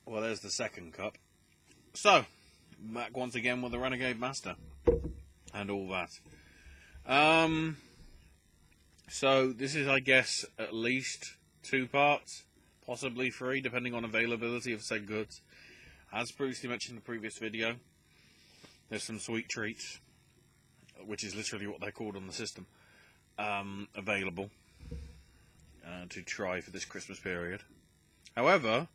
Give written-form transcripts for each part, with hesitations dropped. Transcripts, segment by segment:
Well, there's the second cup. So, back once again with the Renegade Master. And all that. So, this is, I guess, at least 2 parts. Possibly 3, depending on availability of said goods. As previously mentioned in the previous video, there's some sweet treats, which is literally what they're called on the system, available to try for this Christmas period. However,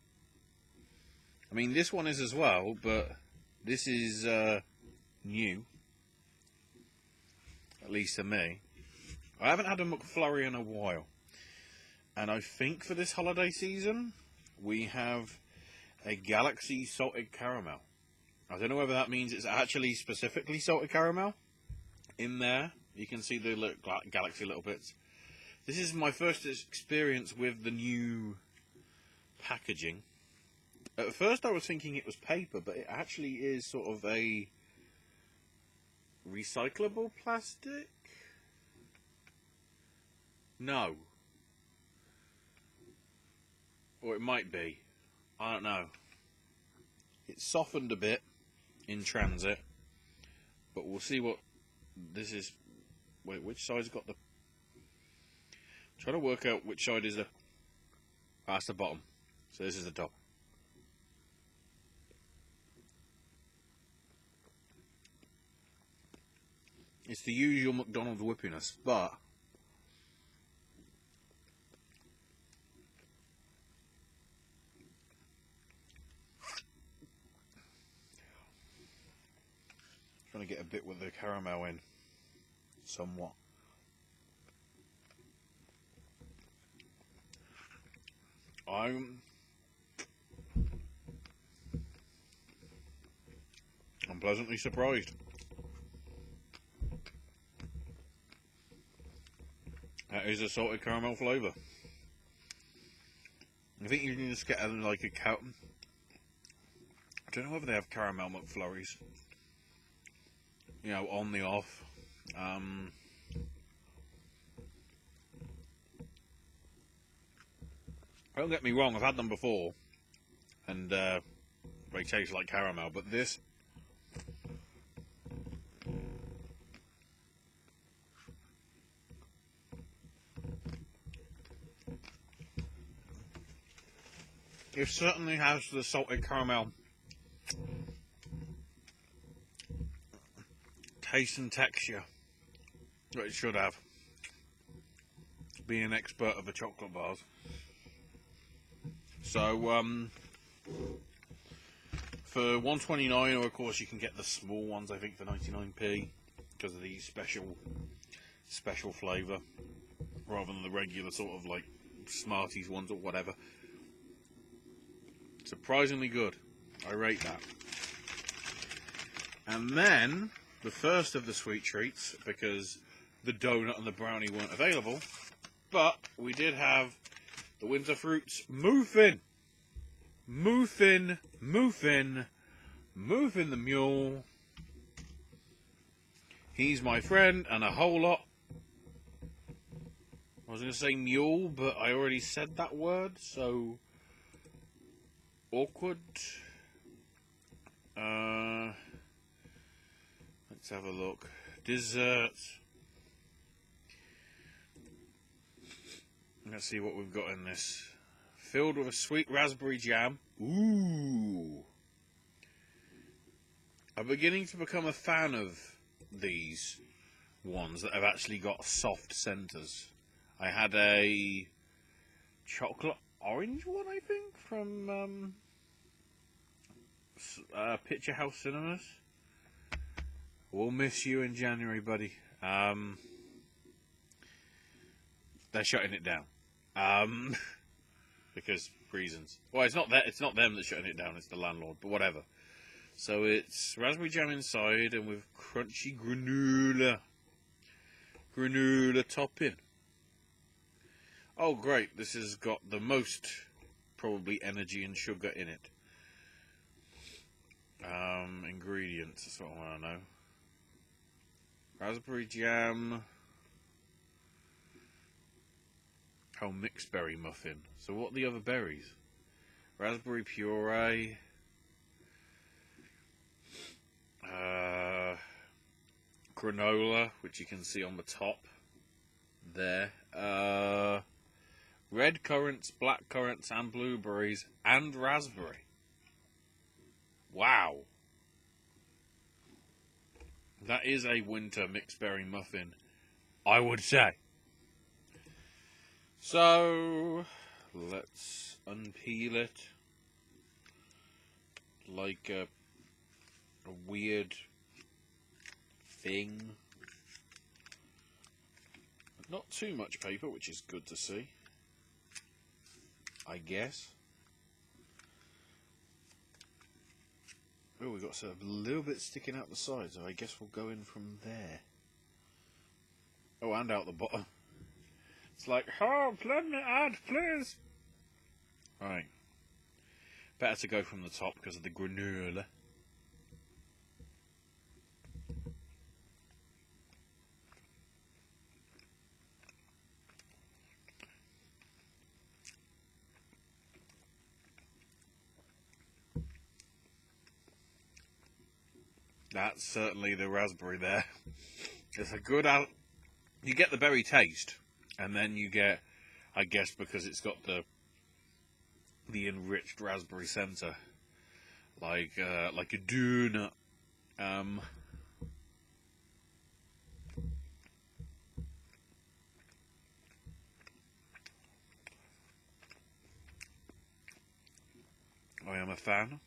I mean, this one is as well, but this is new, at least to me. I haven't had a McFlurry in a while, and I think for this holiday season, we have a Galaxy Salted Caramel. I don't know whether that means it's actually specifically salted caramel in there. You can see the Galaxy little bits. This is my first experience with the new packaging. At first I was thinking it was paper, but it actually is sort of a recyclable plastic? No. Or it might be. I don't know. It's softened a bit in transit, but we'll see what this is. Wait, which side's got the... I'm trying to work out which side is the... That's the bottom. So this is the top. It's the usual McDonald's whippiness, but trying to get a bit with the caramel in, somewhat. I'm pleasantly surprised. That is a salted caramel flavour. I think you can just get like a I don't know whether they have caramel McFlurries. You know, on the off. Don't get me wrong, I've had them before, and they taste like caramel, but this... It certainly has the salted caramel taste and texture that it should have, being an expert of the chocolate bars. So, for $1.29, or of course you can get the small ones, I think, for 99p, because of the special flavour, rather than the regular sort of like Smarties ones or whatever. Surprisingly good. I rate that. And then, the first of the sweet treats, because the donut and the brownie weren't available, but we did have the Winter Fruits Muffin. Muffin the mule. He's my friend, and a whole lot. I was going to say mule, but I already said that word, so awkward. Let's have a look. Desserts. Let's see what we've got in this. Filled with a sweet raspberry jam. Ooh. I'm beginning to become a fan of these ones that have actually got soft centres. I had a chocolate orange one, I think, from Picture House Cinemas. We'll miss you in January, buddy. They're shutting it down. Because reasons. Well, it's not them that's shutting it down, it's the landlord, but whatever. So it's raspberry jam inside and with crunchy granola topping. Oh great, this has got the most probably energy and sugar in it. Ingredients, that's what I want to know. Raspberry jam. Oh, mixed berry muffin. So what are the other berries? raspberry puree, granola, which you can see on the top there, red currants, black currants, and blueberries, and raspberry. Wow. That is a winter mixed berry muffin, I would say. So, let's unpeel it like a weird thing. Not too much paper, which is good to see, I guess. Oh, we've got sort of a little bit sticking out the side, so I guess we'll go in from there. Oh, and out the bottom. It's like, oh, let me add, please. Alright. Better to go from the top because of the granola. That's certainly the raspberry there. It's a good you get the berry taste, and then you get, I guess, because it's got the enriched raspberry centre, like a donut. I am a fan.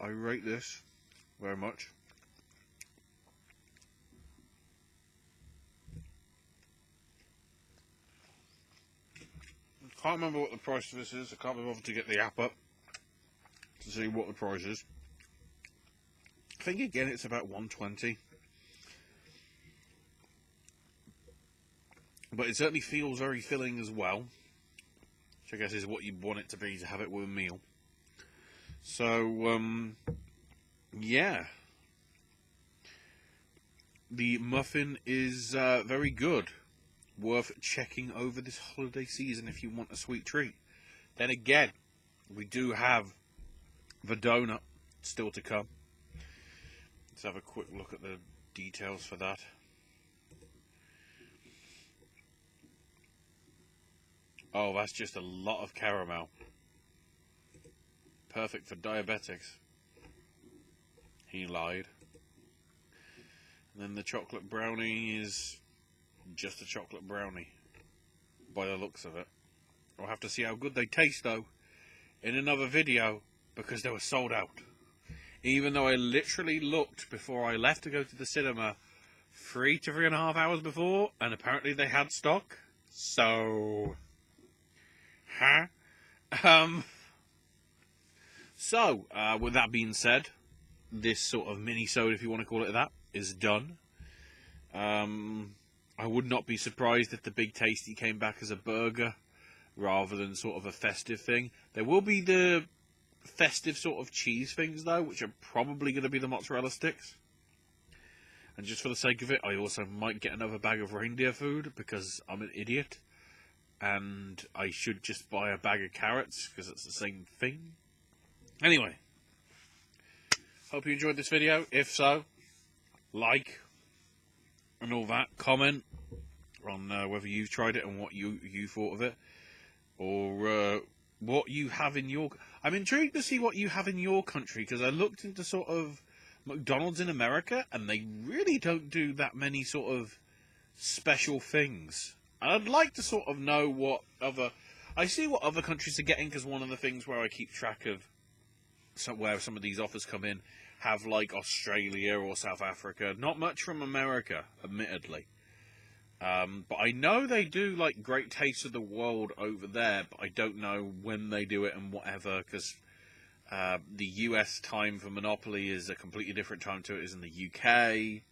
I rate this very much. I can't remember what the price of this is. I can't be bothered to get the app up to see what the price is. I think again it's about $1.20. But it certainly feels very filling as well, which I guess is what you'd want it to be to have it with a meal. So, yeah. The muffin is very good. Worth checking over this holiday season if you want a sweet treat. Then again, we do have the donut still to come. Let's have a quick look at the details for that. Oh, that's just a lot of caramel. Perfect for diabetics. He lied. And then the chocolate brownie is just a chocolate brownie, by the looks of it. We'll have to see how good they taste, though, in another video, because they were sold out. Even though I literally looked before I left to go to the cinema 3 to 3.5 hours before, and apparently they had stock. So, with that being said, this sort of mini-sode, if you want to call it that, is done. I would not be surprised if the Big Tasty came back as a burger rather than sort of a festive thing. There will be the festive sort of cheese things, though, which are probably going to be the mozzarella sticks. And just for the sake of it, I also might get another bag of reindeer food because I'm an idiot. And I should just buy a bag of carrots because it's the same thing. Anyway, hope you enjoyed this video. If so, like and all that. Comment on whether you've tried it and what you thought of it, or what you have in your. I'm intrigued to see what you have in your country because I looked into sort of McDonald's in America and they really don't do that many sort of special things. And I'd like to sort of know what other. I see what other countries are getting because one of the things where I keep track of where some of these offers come in have like Australia or South Africa. Not much from America, admittedly. But I know they do like Great Taste of the World over there, but I don't know when they do it and whatever, because the US time for Monopoly is a completely different time to it is in the UK.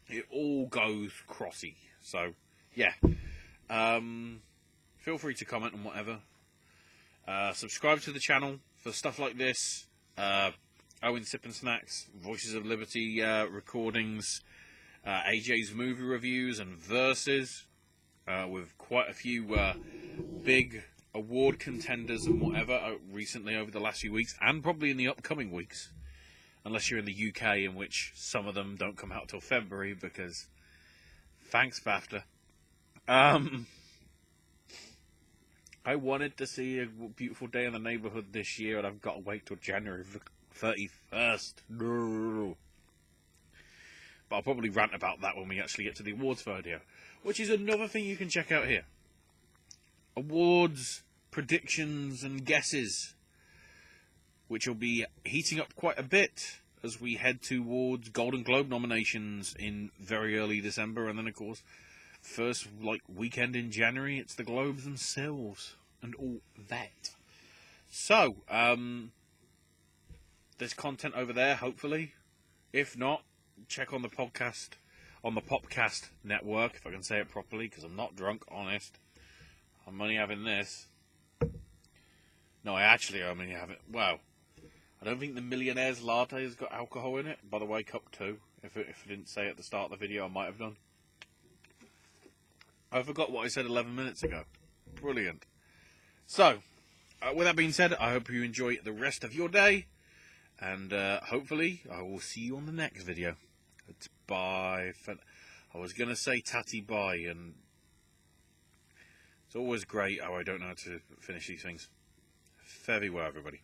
It all goes crossy. So, yeah. Feel free to comment on whatever. Subscribe to the channel for stuff like this. Owen Sippin' Snacks, Voices of Liberty recordings, AJ's movie reviews and verses, with quite a few big award contenders and whatever recently over the last few weeks, and probably in the upcoming weeks, unless you're in the UK, in which some of them don't come out till February, because thanks BAFTA. I wanted to see A Beautiful Day in the Neighborhood this year, and I've got to wait till January 31st. No. But I'll probably rant about that when we actually get to the awards video, which is another thing you can check out here. Awards, predictions, and guesses, which will be heating up quite a bit as we head towards Golden Globe nominations in very early December, and then, of course, first weekend in January, it's the Globes themselves and all that. So, there's content over there, hopefully. If not, check on the podcast, on the Popcast network, if I can say it properly, because I'm not drunk, honest. I'm only having this. No, I actually only have it. Well, I don't think the Millionaire's Latte has got alcohol in it. By the way, cup 2. If I didn't say at the start of the video, I might have done. I forgot what I said 11 minutes ago. Brilliant. So, with that being said, I hope you enjoy the rest of your day. And hopefully, I will see you on the next video. It's bye. I was going to say tatty bye, and it's always great how I don't know how to finish these things. Fare thee well, everybody.